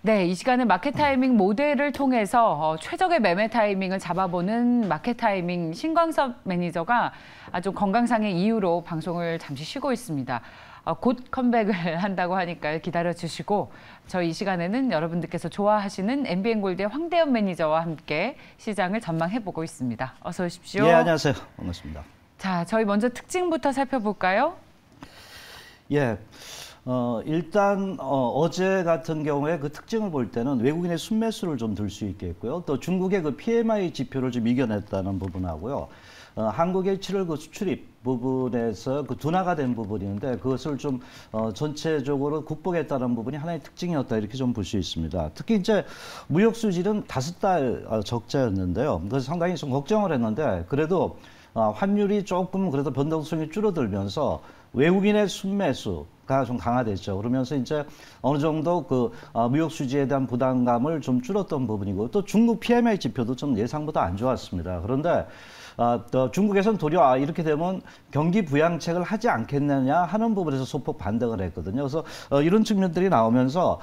네, 이 시간은 마켓 타이밍 모델을 통해서 최적의 매매 타이밍을 잡아보는 마켓 타이밍 신광섭 매니저가 아주 건강상의 이유로 방송을 잠시 쉬고 있습니다. 곧 컴백을 한다고 하니까 기다려주시고 저희 이 시간에는 여러분들께서 좋아하시는 MBN골드의 황대현 매니저와 함께 시장을 전망해보고 있습니다. 어서 오십시오. 예, 안녕하세요. 반갑습니다. 자, 저희 먼저 특징부터 살펴볼까요? 예. 일단 어제 같은 경우에 그 특징을 볼 때는 외국인의 순매수를 좀 들 수 있겠고요. 또 중국의 그 PMI 지표를 좀 이겨냈다는 부분하고요. 한국의 7월 그 수출입 부분에서 그 둔화가 된 부분이 있는데 그것을 좀 전체적으로 극복했다는 부분이 하나의 특징이었다 이렇게 좀 볼 수 있습니다. 특히 이제 무역 수질은 5달 적자였는데요. 그래서 상당히 좀 걱정을 했는데 그래도 환율이 조금 그래도 변동성이 줄어들면서 외국인의 순매수가 좀 강화됐죠. 그러면서 이제 어느 정도 그 무역 수지에 대한 부담감을 좀 줄었던 부분이고 또 중국 PMI 지표도 좀 예상보다 안 좋았습니다. 그런데 또 중국에서는 도리어 이렇게 되면 경기 부양책을 하지 않겠느냐 하는 부분에서 소폭 반등을 했거든요. 그래서 이런 측면들이 나오면서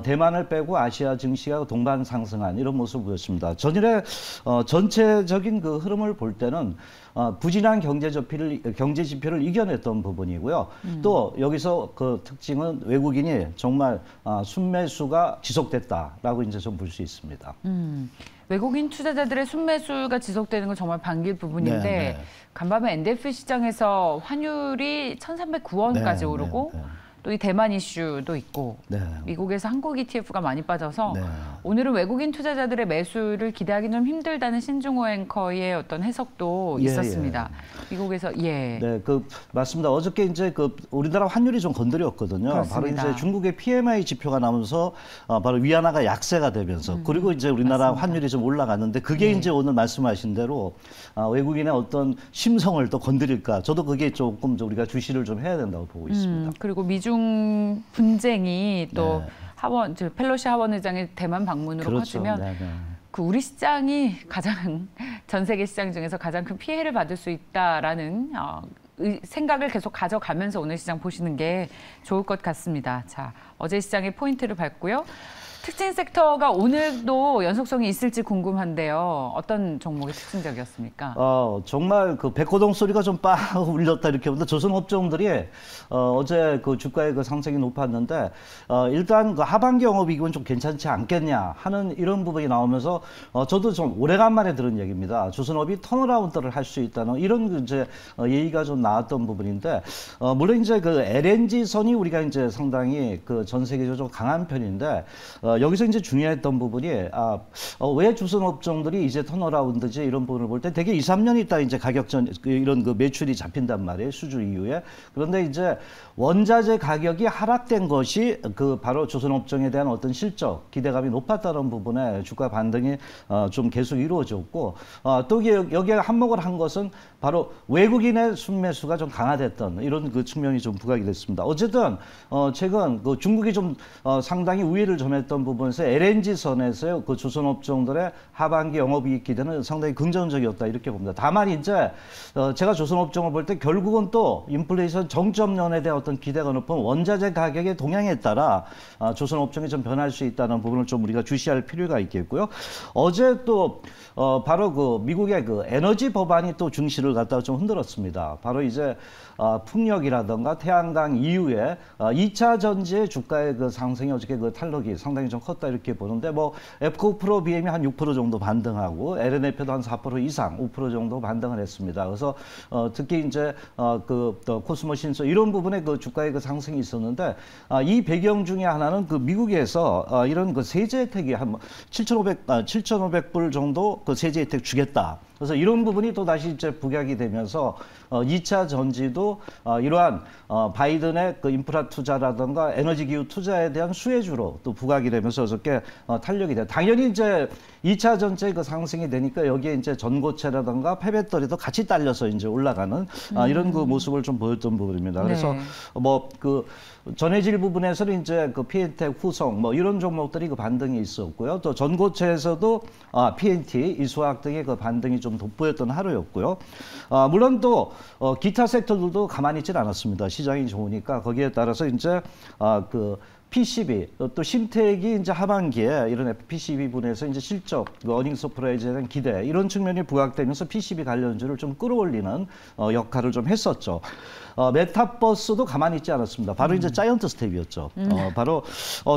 대만을 빼고 아시아 증시가 동반 상승한 이런 모습을 보였습니다. 전일에 전체적인 그 흐름을 볼 때는 부진한 경제 지표를 이겨냈던 부분이고요. 또 여기서 그 특징은 외국인이 정말 순매수가 지속됐다라고 이제 좀 볼 수 있습니다. 외국인 투자자들의 순매수가 지속되는 건 정말 반길 부분인데 네. 간밤에 NDF 시장에서 환율이 1,309원까지 오르고 또 이 대만 이슈도 있고 미국에서 한국 ETF가 많이 빠져서 오늘은 외국인 투자자들의 매수를 기대하기 좀 힘들다는 신중호 앵커의 어떤 해석도 있었습니다. 미국에서 네, 그 맞습니다. 어저께 이제 그 우리나라 환율이 좀 건드렸거든요. 그렇습니다. 바로 이제 중국의 PMI 지표가 나오면서 바로 위안화가 약세가 되면서 그리고 이제 우리나라 맞습니다. 환율이 좀 올라갔는데 그게 이제 오늘 말씀하신 대로 외국인의 어떤 심성을 또 건드릴까? 저도 그게 조금 우리가 주시를 좀 해야 된다고 보고 있습니다. 그리고 미중 분쟁이 또 펠로시 하원 의장의 대만 방문으로 커지면 그 우리 시장이 가장 전 세계 시장 중에서 가장 큰 피해를 받을 수 있다라는 생각을 계속 가져가면서 오늘 시장 보시는 게 좋을 것 같습니다. 자, 어제 시장의 포인트를 밟고요. 특징 섹터가 오늘도 연속성이 있을지 궁금한데요. 어떤 종목이 특징적이었습니까? 정말 그 백호동 소리가 좀 울렸다 이렇게 보는데 조선 업종들이 어제 그 주가의 그 상승이 높았는데 일단 그 하반기 영업이익은 좀 괜찮지 않겠냐 하는 이런 부분이 나오면서 저도 좀 오래간만에 들은 얘기입니다. 조선업이 턴어라운드를 할 수 있다는 이런 이제 얘기가 좀 나왔던 부분인데 물론 이제 그 LNG 선이 우리가 이제 상당히 그 전 세계적으로 좀 강한 편인데 여기서 이제 중요했던 부분이 왜 조선 업종들이 이제 턴어라운드지 이런 부분을 볼 때 되게 2, 3년 있다 이제 가격전 이런 그 매출이 잡힌단 말이에요. 수주 이후에. 그런데 이제 원자재 가격이 하락된 것이 그 바로 조선 업종에 대한 어떤 실적 기대감이 높았다는 부분에 주가 반등이 좀 계속 이루어졌고 또 여기에 한몫을 한 것은 바로 외국인의 순매수가 좀 강화됐던 이런 그 측면이 좀 부각이 됐습니다. 어쨌든 최근 그 중국이 좀 상당히 우위를 점했던 부분에서 LNG 선에서 그 조선 업종들의 하반기 영업이익 기대는 상당히 긍정적이었다 이렇게 봅니다. 다만 이제 제가 조선 업종을 볼 때 결국은 또 인플레이션 정점론에 대한 어떤 기대가 높은 원자재 가격의 동향에 따라 조선 업종이 좀 변할 수 있다는 부분을 좀 우리가 주시할 필요가 있겠고요. 어제 또 바로 그 미국의 그 에너지 법안이 또 증시를 갖다가 좀 흔들었습니다. 바로 이제 풍력이라든가 태양광 이후에 2차 전지의 주가의 그 상승이 어저께 그 탄력이 상당히 좀 컸다 이렇게 보는데 뭐 에프코 프로 BM이 한 6% 정도 반등하고 LNF도 한 4% 이상 5% 정도 반등을 했습니다. 그래서 특히 이제 그 코스모 신소 이런 부분에 그 주가의 그 상승이 있었는데 이 배경 중에 하나는 그 미국에서 이런 그 세제 혜택이 한 7,500불 정도 그 세제 혜택 주겠다. 그래서 이런 부분이 또 다시 이제 부각이 되면서 2차 전지도 이러한 바이든의 그 인프라 투자라든가 에너지 기후 투자에 대한 수혜주로 또 부각이 되면서 어저께 탄력이 돼. 당연히 이제 2차 전지의 그 상승이 되니까 여기에 이제 전고체라든가 폐배터리도 같이 딸려서 이제 올라가는 이런 그 모습을 좀 보였던 부분입니다. 그래서 뭐 그 전해질 부분에서는 이제 그 PN텍, 후성 뭐 이런 종목들이 그 반등이 있었고요. 또 전고체에서도 PNT, 이수화학 등의 그 반등이 좀 돋보였던 하루였고요. 물론 또 기타 섹터들도 가만히 있질 않았습니다. 시장이 좋으니까 거기에 따라서 이제 그 PCB, 또 심택이 이제 하반기에 이런 PCB 분에서 이제 실적, 어닝 서프라이즈에 대한 기대 이런 측면이 부각되면서 PCB 관련주를 좀 끌어올리는 역할을 좀 했었죠. 메타버스도 가만히 있지 않았습니다. 바로 이제 자이언트 스텝이었죠. 바로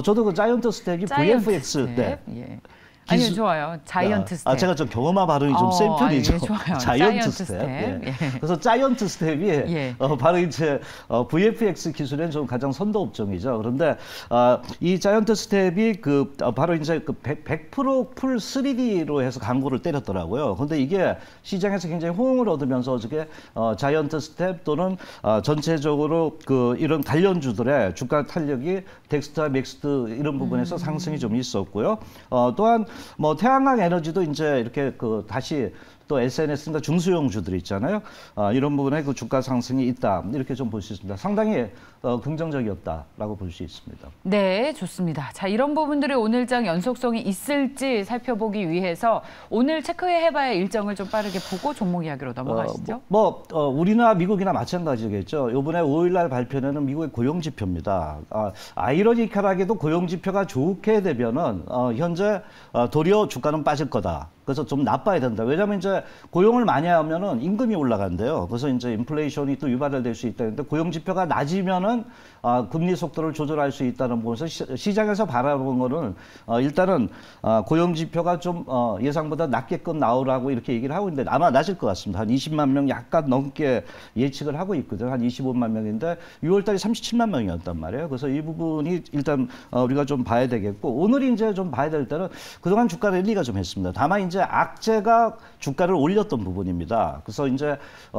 저도 그 자이언트 스텝이 VFX 때. 예. 아니요, 좋아요. 자이언트 스텝. 제가 좀 경험화 발음이 좀 센 편이죠. 예, 좋아요. 자이언트 스텝. 예. 그래서 자이언트 스텝이 예. 바로 이제 VFX 기술의 좀 가장 선도 업종이죠. 그런데 이 자이언트 스텝이 바로 이제 100% 풀 3D로 해서 광고를 때렸더라고요. 그런데 이게 시장에서 굉장히 호응을 얻으면서 어저께 자이언트 스텝 또는 전체적으로 이런 관련주들의 주가 탄력이 덱스타, 맥스트 이런 부분에서 상승이 좀 있었고요. 또한 뭐 태양광 에너지도 이제 이렇게 다시 또 SNS나 중소형주들 있잖아요. 이런 부분에 주가 상승이 있다. 이렇게 좀 볼 수 있습니다. 상당히 긍정적이었다라고 볼 수 있습니다. 네, 좋습니다. 자, 이런 부분들이 오늘장 연속성이 있을지 살펴보기 위해서 오늘 체크해봐야 일정을 좀 빠르게 보고 종목 이야기로 넘어가시죠. 우리나 미국이나 마찬가지겠죠. 이번에 5일날 발표되는 미국의 고용지표입니다. 아이러니컬하게도 고용지표가 좋게 되면은 현재 도리어 주가는 빠질 거다. 그래서 좀 나빠야 된다. 왜냐하면 이제 고용을 많이 하면은 임금이 올라간대요. 그래서 이제 인플레이션이 또 유발될 수 있다는데 고용 지표가 낮으면은 금리 속도를 조절할 수 있다는 부분에서 시장에서 바라본 거는 일단은 고용 지표가 좀 예상보다 낮게끔 나오라고 이렇게 얘기를 하고 있는데 아마 낮을 것 같습니다. 한 20만 명 약간 넘게 예측을 하고 있거든요. 한 25만 명인데 6월달에 37만 명이었단 말이에요. 그래서 이 부분이 일단 우리가 좀 봐야 되겠고 오늘 이제 좀 봐야 될 때는 그동안 주가 랠리가 좀 했습니다. 다만 이제 악재가 주가를 올렸던 부분입니다. 그래서 이제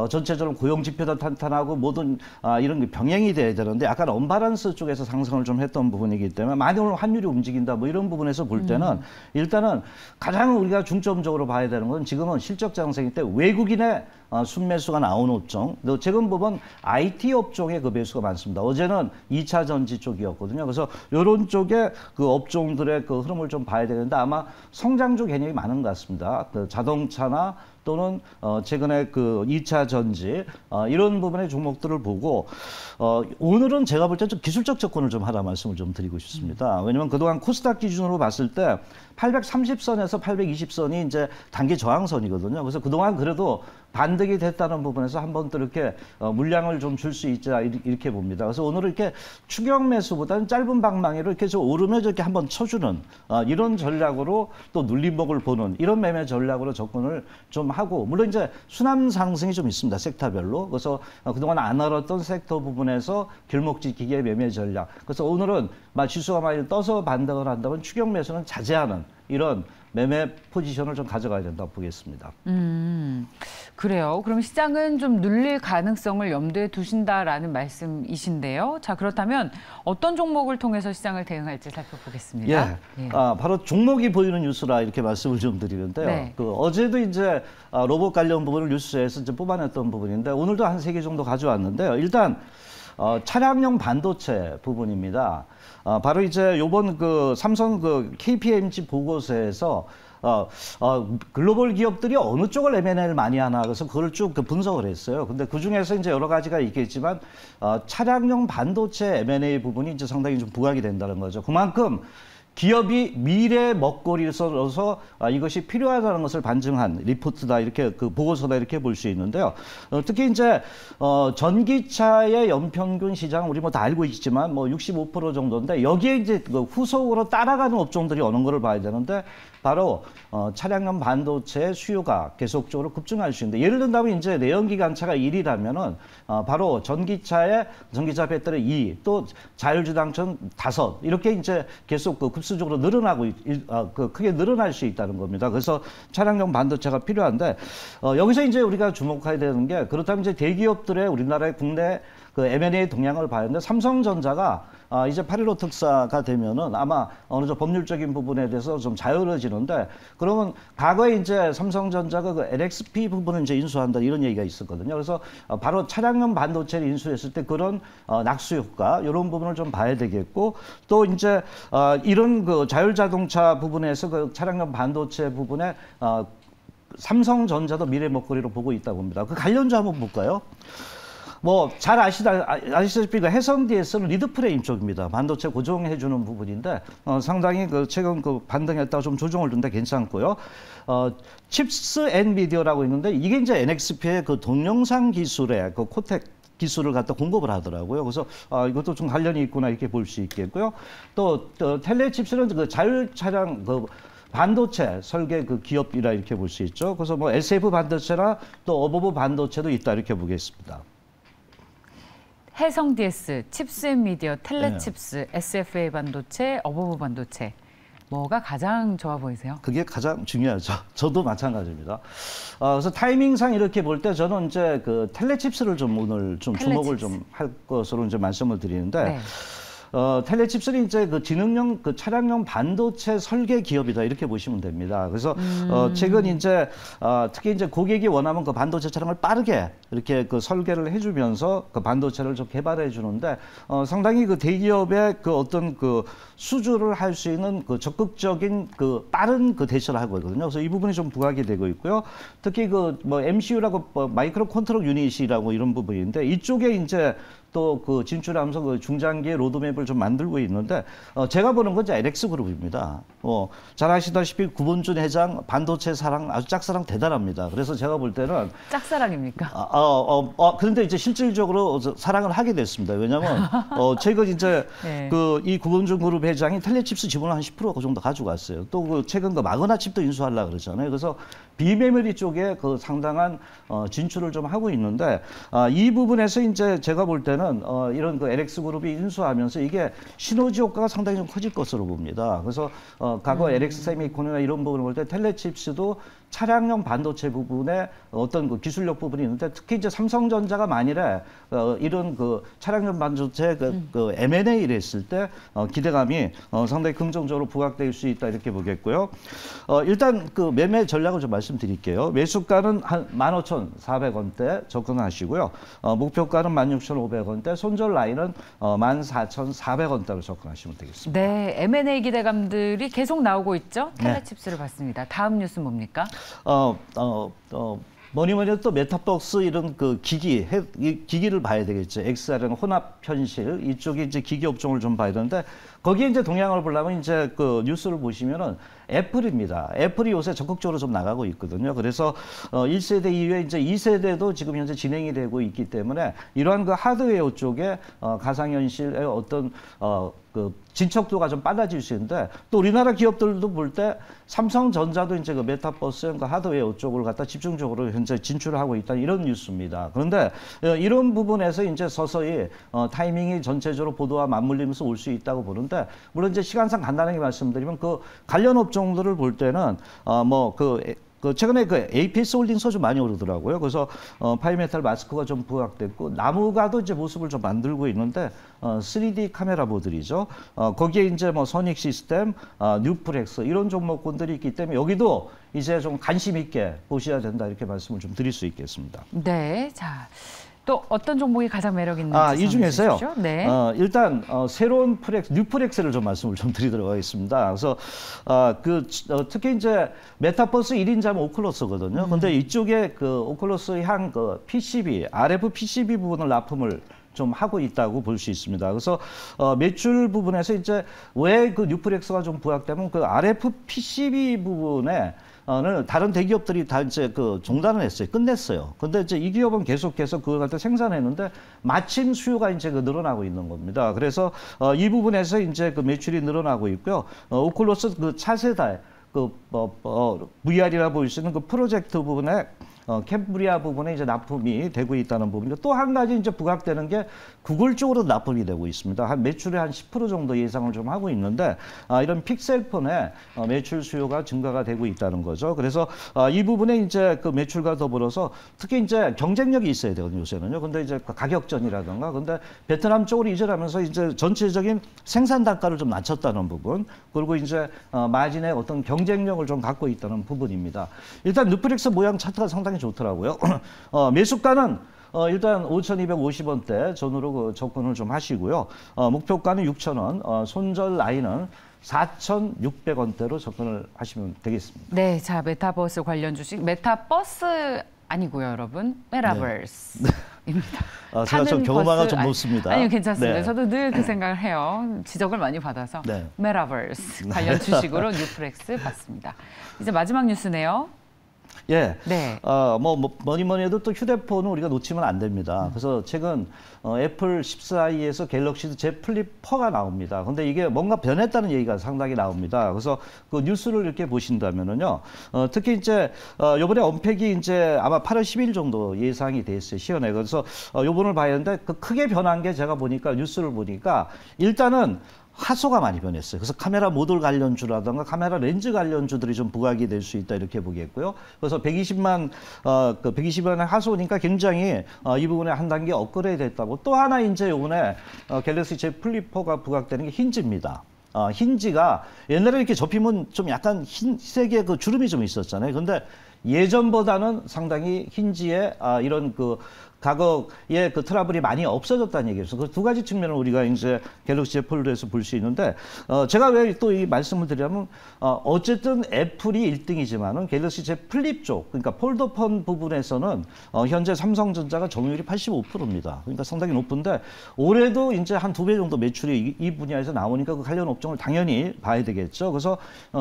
전체적으로 고용 지표도 탄탄하고 모든 이런 게 병행이 돼야 되는데 약간 언밸런스 쪽에서 상승을 좀 했던 부분이기 때문에 많이 오늘 환율이 움직인다 뭐 이런 부분에서 볼 때는 일단은 가장 우리가 중점적으로 봐야 되는 건 지금은 실적 장세기 때 외국인의 순매수가 나오는 업종, 최근 보면 IT 업종의 그 매수가 많습니다. 어제는 2차 전지 쪽이었거든요. 그래서 이런 쪽의 그 업종들의 그 흐름을 좀 봐야 되는데 아마 성장주 개념이 많은 것 같습니다. 자동차나 또는 최근에 그 2차 전지 이런 부분의 종목들을 보고 오늘은 제가 볼 때 좀 기술적 접근을 좀 하라 말씀을 좀 드리고 싶습니다. 왜냐하면 그동안 코스닥 기준으로 봤을 때 830선에서 820선이 이제 단기 저항선이거든요. 그래서 그동안 그래도 반등이 됐다는 부분에서 한번 또 이렇게 물량을 좀 줄 수 있자 이렇게 봅니다. 그래서 오늘은 이렇게 추격 매수보다는 짧은 방망이로 이렇게 좀 오르면서 이렇게 한번 쳐주는 이런 전략으로 또 눌림목을 보는 이런 매매 전략으로 접근을 좀 하고 물론 이제 순환 상승이 좀 있습니다. 섹터별로. 그래서 그동안 안 알았던 섹터 부분에서 길목지기의 매매 전략. 그래서 오늘은 지수가 많이 떠서 반등을 한다면 추격 매수는 자제하는 이런 매매 포지션을 좀 가져가야 된다고 보겠습니다. 그래요. 그럼 시장은 좀 눌릴 가능성을 염두에 두신다라는 말씀이신데요. 자, 그렇다면 어떤 종목을 통해서 시장을 대응할지 살펴보겠습니다. 예. 바로 종목이 보이는 뉴스라 이렇게 말씀을 좀 드리는데요. 네. 어제도 이제 로봇 관련 부분을 뉴스에서 이제 뽑아냈던 부분인데 오늘도 한 3개 정도 가져왔는데요. 일단 차량용 반도체 부분입니다. 바로 이제 요번 삼성 KPMG 보고서에서 글로벌 기업들이 어느 쪽을 M&A를 많이 하나 그래서 그걸 쭉 분석을 했어요. 근데 그 중에서 이제 여러 가지가 있겠지만 차량용 반도체 M&A 부분이 이제 상당히 좀 부각이 된다는 거죠. 그만큼 기업이 미래 먹거리로서 이것이 필요하다는 것을 반증한 리포트다 이렇게 보고서다 이렇게 볼 수 있는데요. 특히 이제 전기차의 연평균 시장 우리 뭐 다 알고 있지만 뭐 65% 정도인데 여기에 이제 후속으로 따라가는 업종들이 어느 거를 봐야 되는데 바로 차량용 반도체 수요가 계속적으로 급증할 수 있는데 예를 든다면 이제 내연기관차가 1이라면은 바로 전기차 배터리 2, 또 자율주행차 5 이렇게 이제 계속 급수적으로 늘어나고 크게 늘어날 수 있다는 겁니다. 그래서 차량용 반도체가 필요한데 여기서 이제 우리가 주목해야 되는 게 그렇다면 이제 대기업들의 우리나라의 국내 M&A 동향을 봐야 하는데 삼성전자가 이제 8.15 특사가 되면은 아마 어느 정도 법률적인 부분에 대해서 좀 자유로워지는데 그러면 과거에 이제 삼성전자가 LXP 부분을 이제 인수한다 이런 얘기가 있었거든요. 그래서 바로 차량용 반도체를 인수했을 때 그런 낙수 효과 이런 부분을 좀 봐야 되겠고 또 이제 이런 자율자동차 부분에서 차량용 반도체 부분에 삼성전자도 미래 먹거리로 보고 있다고 봅니다. 관련주 한번 볼까요? 뭐 잘 아시다시피 그 해성 DS는 리드 프레임 쪽입니다. 반도체 고정해주는 부분인데 상당히 그 최근 그 반등했다가 좀 조정을 준데 괜찮고요. 칩스 엔비디어라고 있는데 이게 이제 NXP의 그 동영상 기술의 그 코텍 기술을 갖다 공급을 하더라고요. 그래서 이것도 좀 관련이 있구나 이렇게 볼 수 있겠고요. 또 텔레칩스는 그 자율 차량 그 반도체 설계 그 기업이라 이렇게 볼 수 있죠. 그래서 뭐 SF 반도체나 또 어버브 반도체도 있다 이렇게 보겠습니다. 해성 DS, 칩스 앤 미디어, 텔레칩스, SFA 반도체, 어버브 반도체. 뭐가 가장 좋아 보이세요? 그게 가장 중요하죠. 저도 마찬가지입니다. 그래서 타이밍상 이렇게 볼 때 저는 이제 그 텔레칩스를 좀 오늘 좀 주목을 좀 할 것으로 이제 말씀을 드리는데 네. 텔레칩스는 이제 그 지능형 그 차량용 반도체 설계 기업이다 이렇게 보시면 됩니다. 그래서 최근 이제 특히 이제 고객이 원하면 그 반도체 차량을 빠르게 이렇게 그 설계를 해주면서 그 반도체를 좀 개발해 주는데 상당히 그 대기업의 그 어떤 그 수주를 할 수 있는 그 적극적인 그 빠른 그 대처를 하고 있거든요. 그래서 이 부분이 좀 부각이 되고 있고요. 특히 그 뭐 MCU라고 마이크로 컨트롤 유닛이라고 이런 부분인데 이쪽에 이제 또 그 진출하면서 그 중장기의 로드맵을 좀 만들고 있는데 제가 보는 건 이제 LX 그룹입니다. 잘 아시다시피 구본준 회장 반도체 사랑 아주 짝사랑 대단합니다. 그래서 제가 볼 때는 짝사랑입니까? 그런데 이제 실질적으로 사랑을 하게 됐습니다. 왜냐하면 최근 이제 네. 그 이 구본준 그룹 회장이 텔레칩스 지분을 한 10% 그 정도 가지고 왔어요. 또 그 최근 그 마그나 칩도 인수하려고 그러잖아요. 그래서 비메모리 쪽에 그 상당한 진출을 좀 하고 있는데 이 부분에서 이제 제가 볼 때는 이런 그 LX 그룹이 인수하면서 이게 시너지 효과가 상당히 좀 커질 것으로 봅니다. 그래서 과거 LX 세미콘이나 이런 부분을 볼 때 텔레칩스도 차량용 반도체 부분에 어떤 그 기술력 부분이 있는데 특히 이제 삼성전자가 만일에 이런 그 차량용 반도체 그 M&A를 했을 때 기대감이 상당히 긍정적으로 부각될 수 있다 이렇게 보겠고요. 일단 그 매매 전략을 좀 말씀드릴게요. 매수가는 한 15,400원대 접근하시고요. 목표가는 16,500원대, 손절 라인은 14,400원대로 접근하시면 되겠습니다. 네, M&A 기대감들이 계속 나오고 있죠. 텔레칩스를 봤습니다. 다음 뉴스 뭡니까? 뭐니 해도 메타버스 이런 그 기기를 봐야 되겠죠. XR은 혼합 현실 이쪽이 이제 기기 업종을 좀 봐야 되는데 거기에 이제 동향을 보려면 이제 그 뉴스를 보시면은 애플입니다. 애플이 요새 적극적으로 좀 나가고 있거든요. 그래서 1세대 이후에 이제 2세대도 지금 현재 진행이 되고 있기 때문에 이러한 그 하드웨어 쪽에 가상현실의 어떤 그 진척도가 좀 빨라질 수 있는데 또 우리나라 기업들도 볼 때 삼성전자도 이제 그 메타버스 그 하드웨어 쪽을 갖다 집중적으로 현재 진출을 하고 있다 이런 뉴스입니다. 그런데 이런 부분에서 이제 서서히 타이밍이 전체적으로 보도와 맞물리면서 올 수 있다고 보는데 물론 이제 시간상 간단하게 말씀드리면 그 관련 업종들을 볼 때는 최근에 그 APS 홀딩스가 좀 많이 오르더라고요. 그래서 파이메탈 마스크가 좀 부각됐고 나무가도 이제 모습을 좀 만들고 있는데 3D 카메라 모듈이죠. 거기에 이제 뭐 선익 시스템, 뉴프렉스 이런 종목군들이 있기 때문에 여기도 이제 좀 관심 있게 보셔야 된다 이렇게 말씀을 좀 드릴 수 있겠습니다. 네, 자. 또 어떤 종목이 가장 매력 있는지 이 중에서요. 네. 일단 새로운 뉴프렉스를 좀 말씀을 좀 드리도록 하겠습니다. 그래서 특히 이제 메타버스 1인자면 오클러스거든요. 근데 이쪽에 그 오클러스 향 그 PCB, RF PCB 부분을 납품을 좀 하고 있다고 볼 수 있습니다. 그래서 매출 부분에서 이제 왜 그 뉴프렉스가 좀 부각되면 그 RF PCB 부분에 다른 대기업들이 다 이제 그 종단을 했어요. 끝냈어요. 근데 이제 이 기업은 계속해서 그걸 갖다 생산했는데 마침 수요가 이제 늘어나고 있는 겁니다. 그래서 이 부분에서 이제 그 매출이 늘어나고 있고요. 오클러스 그 차세대 VR이라 볼 수 있는 그 프로젝트 부분에 캠브리아 부분에 이제 납품이 되고 있다는 부분이고 또 한 가지 이제 부각되는 게 구글 쪽으로 납품이 되고 있습니다. 한 매출의 한 10% 정도 예상을 좀 하고 있는데 이런 픽셀폰의 매출 수요가 증가가 되고 있다는 거죠. 그래서 이 부분에 이제 그 매출과 더불어서 특히 이제 경쟁력이 있어야 되거든요, 요새는요. 근데 이제 가격전이라든가 근데 베트남 쪽으로 이전하면서 이제 전체적인 생산 단가를 좀 낮췄다는 부분 그리고 이제 마진의 어떤 경쟁력을 좀 갖고 있다는 부분입니다. 일단 뉴프렉스 모양 차트가 상당히 좋더라고요. 매수가는 일단 5,250원대 전후로 접근을 좀 하시고요. 목표가는 6,000원, 손절 라인은 4,600원대로 접근을 하시면 되겠습니다. 네, 자 메타버스 관련 주식 메타버스 아니고요, 여러분. 메타버스. 네. 제가 좀 경험화가 좀 높습니다. 아니요, 괜찮습니다. 네. 저도 늘 그 생각을 해요. 지적을 많이 받아서. 네. 메타버스 관련 주식으로 뉴프렉스 봤습니다. 이제 마지막 뉴스네요. 예. 네. 뭐니 해도 또 휴대폰은 우리가 놓치면 안 됩니다. 그래서 최근 애플 14e에서 갤럭시 Z 플립 4가 나옵니다. 근데 이게 뭔가 변했다는 얘기가 상당히 나옵니다. 그래서 그 뉴스를 이렇게 보신다면은요, 특히 이제 요번에 언팩이 이제 아마 8월 10일 정도 예상이 돼 있어요. 시연에. 그래서 요번을 봐야 하는데 그 크게 변한 게 제가 보니까 뉴스를 보니까 일단은 화소가 많이 변했어요. 그래서 카메라 모듈 관련주라든가 카메라 렌즈 관련주들이 좀 부각이 될 수 있다 이렇게 보겠고요. 그래서 120만 화소니까 굉장히 이 부분에 한 단계 업그레이드 됐다고. 또 하나 이제 요번에 갤럭시 Z 플립 4가 부각되는 게 힌지입니다. 힌지가 옛날에 이렇게 접히면 좀 약간 흰색의 그 주름이 좀 있었잖아요. 근데 예전보다는 상당히 힌지에 이런 그 과거에 그 트러블이 많이 없어졌다는 얘기였어요. 그 두 가지 측면을 우리가 이제 갤럭시 Z 폴드에서 볼 수 있는데, 제가 왜 또 이 말씀을 드리냐면, 어쨌든 애플이 1등이지만은 갤럭시 Z 플립 쪽, 그러니까 폴더폰 부분에서는 현재 삼성전자가 점유율이 85%입니다. 그러니까 상당히 높은데, 올해도 이제 한 2배 정도 매출이 이 분야에서 나오니까 그 관련 업종을 당연히 봐야 되겠죠. 그래서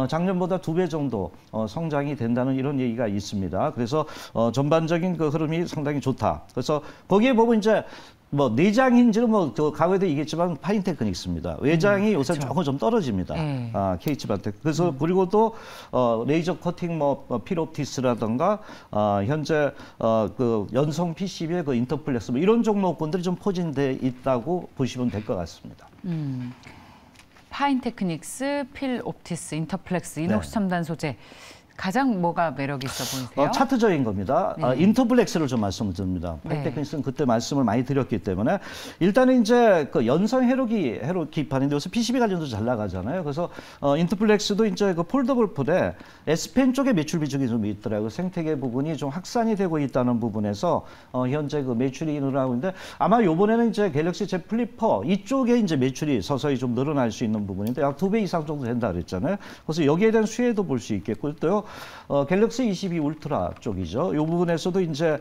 작년보다 2배 정도 성장이 된다는 이런 얘기가 있습니다. 그래서 전반적인 그 흐름이 상당히 좋다. 그래서 거기에 보면 이제 뭐 내장 힌지는 뭐 과거에도 얘기했지만 파인테크닉스입니다. 외장이 요새 그렇죠. 조금 좀 떨어집니다. KH바텍. 그래서 그리고 또 레이저 커팅 뭐 필옵티스라든가 현재 그 연성 PCB의 그 인터플렉스 뭐 이런 종목군들이 좀 포진돼 있다고 보시면 될 것 같습니다. 파인테크닉스, 필옵티스, 인터플렉스, 이녹스 첨단 소재. 가장 뭐가 매력 있어 보이세요? 차트적인 겁니다. 네. 인터플렉스를 좀 말씀을 드립니다. 네. 파인테크닉스는 그때 말씀을 많이 드렸기 때문에 일단은 이제 그 연성 회로기판인데 요새 PCB 관련도 잘 나가잖아요. 그래서 인터플렉스도 이제 그 폴더블 폴에 S펜 쪽에 매출 비중이 좀 있더라고요. 생태계 부분이 좀 확산이 되고 있다는 부분에서 현재 그 매출이 늘어나고 있는데 아마 요번에는 이제 갤럭시 Z 플립 4 이쪽에 이제 매출이 서서히 좀 늘어날 수 있는 부분인데 약 2배 이상 정도 된다 그랬잖아요. 그래서 여기에 대한 수혜도 볼 수 있겠고 또요. 갤럭시 22 울트라 쪽이죠. 이 부분에서도 이제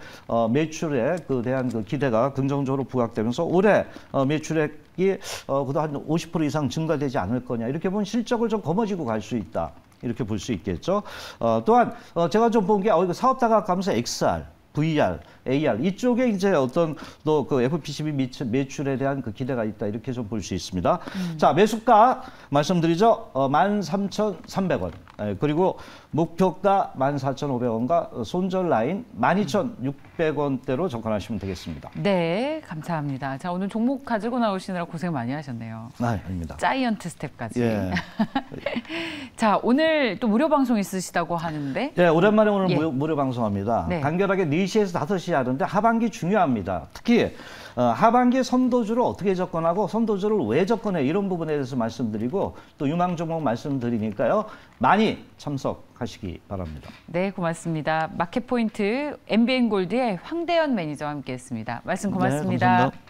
매출에 그 대한 그 기대가 긍정적으로 부각되면서 올해 매출액이 그도 한 50% 이상 증가되지 않을 거냐 이렇게 보면 실적을 좀 거머쥐고 갈 수 있다 이렇게 볼 수 있겠죠. 또한 제가 좀 본 게 이거 사업 다각하면서 XR, VR, AR 이쪽에 이제 어떤 또 그 FPCB 매출에 대한 그 기대가 있다 이렇게 좀 볼 수 있습니다. 자, 매수가 말씀드리죠. 13,300원. 그리고 목표가 14,500원과 손절 라인 12,600원대로 접근하시면 되겠습니다. 네, 감사합니다. 자, 오늘 종목 가지고 나오시느라 고생 많이 하셨네요. 아닙니다. 자이언트 스텝까지. 예. 자, 오늘 또 무료 방송 있으시다고 하는데. 네, 오랜만에 오늘 무료 방송합니다. 네. 간결하게 4시에서 5시 하는데 하반기 중요합니다. 특히 하반기에 선도주를 어떻게 접근하고 선도주를 왜 접근해 이런 부분에 대해서 말씀드리고 또 유망 종목 말씀드리니까요. 많이 참석하시기 바랍니다. 네, 고맙습니다. 마켓포인트 MBN골드의 황대현 매니저와 함께했습니다. 말씀 고맙습니다. 네, 감사합니다.